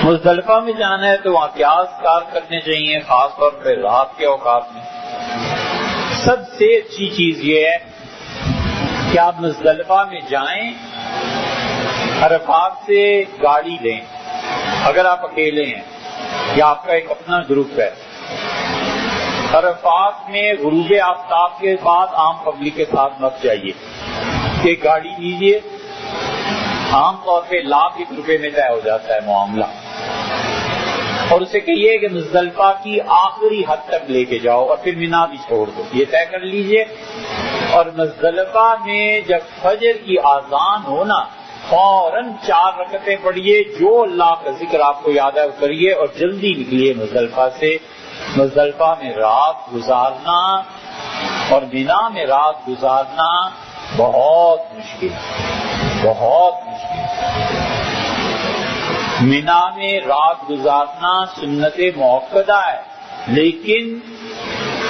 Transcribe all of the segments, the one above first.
مزدلفہ میں جانا ہے تو وہاں کیا اذکار کرنے چاہیے، خاص طور پہ رات کے اوقات میں؟ سب سے اچھی چیز یہ ہے کہ آپ مزدلفہ میں جائیں، عرفات سے گاڑی لیں اگر آپ اکیلے ہیں یا آپ کا ایک اپنا گروپ ہے. عرفات میں غروب آفتاب کے بعد عام پبلک کے ساتھ مت جائیے، کہ گاڑی لیجیے، عام طور پہ ₹1,00,000 میں طے ہو جاتا ہے معاملہ، اور اسے کہیے کہ مزدلفہ کی آخری حد تک لے کے جاؤ اور پھر مینا بھی چھوڑ دو. یہ طے کر لیجیے، اور مزدلفہ میں جب فجر کی اذان ہونا فوراً 4 رکعتیں پڑھیے، جو اللہ کا ذکر آپ کو یاد ہے وہ کریے، اور جلدی نکلیے مزدلفہ سے. مزدلفہ میں رات گزارنا اور مینا میں رات گزارنا بہت مشکل، بہت مشکل. مینا میں رات گزارنا سنت موقدہ ہے، لیکن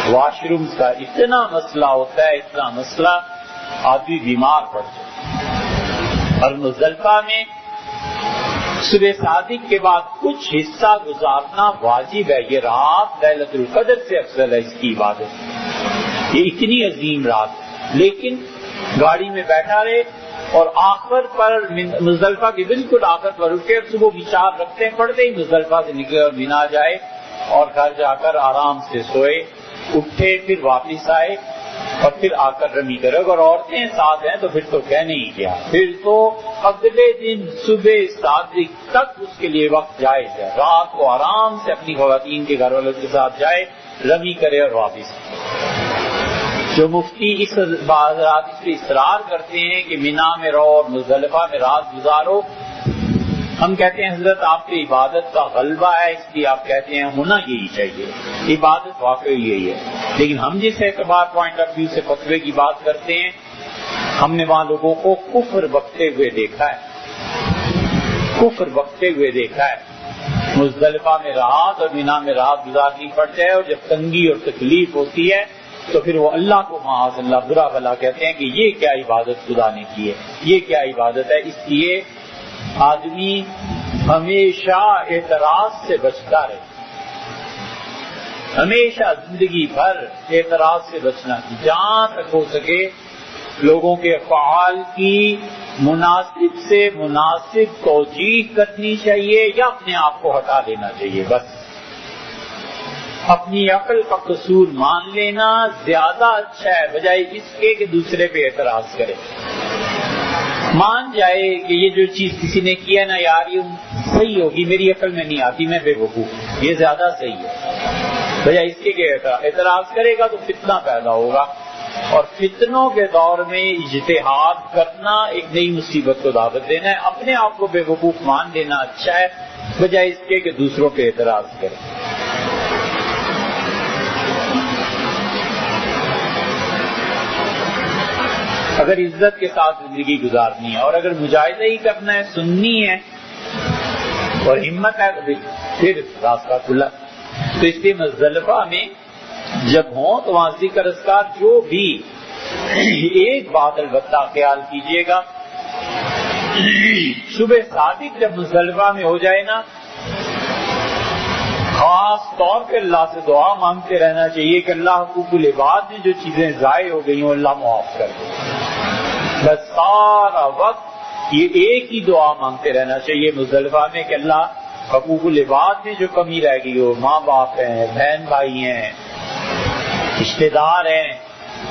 واش رومز کا اتنا مسئلہ ہوتا ہے، اتنا مسئلہ، آدمی بیمار پڑ جائے. اور مزدلفہ میں صبح صادق کے بعد کچھ حصہ گزارنا واجب ہے. یہ رات لیلۃ القدر سے افضل ہے اس کی عبادت، یہ اتنی عظیم رات ہے. لیکن گاڑی میں بیٹھا رہے اور آخر پر مزدلفہ کے بالکل آخر پر اٹھے اور صبح کی 4 رکعتیں پڑھتے ہی مزدلفہ سے نکلے اور مینا جائے اور گھر جا کر آرام سے سوئے، اٹھے پھر واپس آئے اور پھر آ کر رمی کرے. اگر عورتیں ساتھ ہیں تو پھر تو کہنے ہی کیا، پھر تو اگلے دن صبح صادق تک اس کے لیے وقت جائز ہے. رات کو آرام سے اپنی خواتین کے گھر والوں کے ساتھ جائے، رمی کرے اور واپس. جو مفتی اس رات اس پہ اصرار کرتے ہیں کہ مینا میں رہو اور مزدلفہ میں رات گزارو، ہم کہتے ہیں حضرت آپ کی عبادت کا غلبہ ہے، اس لیے آپ کہتے ہیں ہونا یہی چاہیے. عبادت واقعی یہی ہے، لیکن ہم جس اعتبار پوائنٹ آف ویو سے فتوے کی بات کرتے ہیں، ہم نے وہاں لوگوں کو کفر بکتے ہوئے دیکھا ہے، کفر بکتے ہوئے دیکھا ہے. مزدلفہ میں رات اور مینا میں رات گزارنی پڑتی ہے، اور جب تنگی اور تکلیف ہوتی ہے تو پھر وہ اللہ کو معاذ اللہ برا بھلا کہتے ہیں کہ یہ کیا عبادت خدا نے کی ہے، یہ کیا عبادت ہے. اس لیے آدمی ہمیشہ اعتراض سے بچتا رہے، ہمیشہ زندگی بھر اعتراض سے بچنا، جہاں تک ہو سکے لوگوں کے افعال کی مناسب سے مناسب توجیہ کرنی چاہیے یا اپنے آپ کو ہٹا دینا چاہیے. بس اپنی عقل کا قصور مان لینا زیادہ اچھا ہے بجائے اس کے کہ دوسرے پہ اعتراض کرے. مان جائے کہ یہ جو چیز کسی نے کیا نا یار یہ صحیح ہوگی، میری عقل میں نہیں آتی، میں بے وقوف، یہ زیادہ صحیح ہے بجائے اس کے کہ اعتراض کرے گا تو فتنہ پیدا ہوگا. اور فتنوں کے دور میں اجتہاد کرنا ایک نئی مصیبت کو دعوت دینا ہے. اپنے آپ کو بے وقوف مان لینا اچھا ہے بجائے اس کے کہ دوسروں پہ اعتراض کرے. اگر عزت کے ساتھ زندگی گزارنی ہے اور اگر مجاہدہ ہی کرنا ہے، سننی ہے اور ہمت ہے تو پھر راستہ کھلا. تو اس لیے مزدلفہ میں جب ہوں تو وہاں ذکر اذکار جو بھی، ایک بات البتہ خیال کیجئے گا، صبح صادق جب مزدلفہ میں ہو جائے نا، خاص طور پہ اللہ سے دعا مانگتے رہنا چاہیے کہ اللہ حقوق العباد میں جو چیزیں ضائع ہو گئی ہوں اللہ معاف کر دے. بس سارا وقت یہ ایک ہی دعا مانگتے رہنا چاہیے مزدلفہ میں کہ اللہ حقوق العباد میں جو کمی رہ گئی ہو، ماں باپ ہیں، بہن بھائی ہیں، رشتے دار ہیں،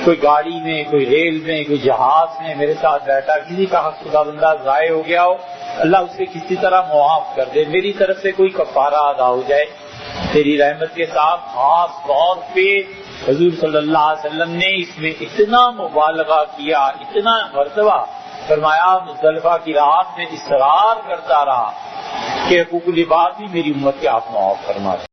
کوئی گاڑی میں، کوئی ریل میں، کوئی جہاز میں میرے ساتھ بیٹھا، کسی کا حق خدا بندہ ضائع ہو گیا ہو، اللہ اسے کسی طرح معاف کر دے، میری طرف سے کوئی کفارہ ادا ہو جائے تیری رحمت کے ساتھ. خاص طور پہ حضور صلی اللہ علیہ وسلم نے اس میں اتنا مبالغہ کیا، اتنا مرتبہ فرمایا مزدلفہ کی رات میں اصرار کرتا رہا کہ حقوق العباد بھی میری امت کے آپ معاف فرما دیں.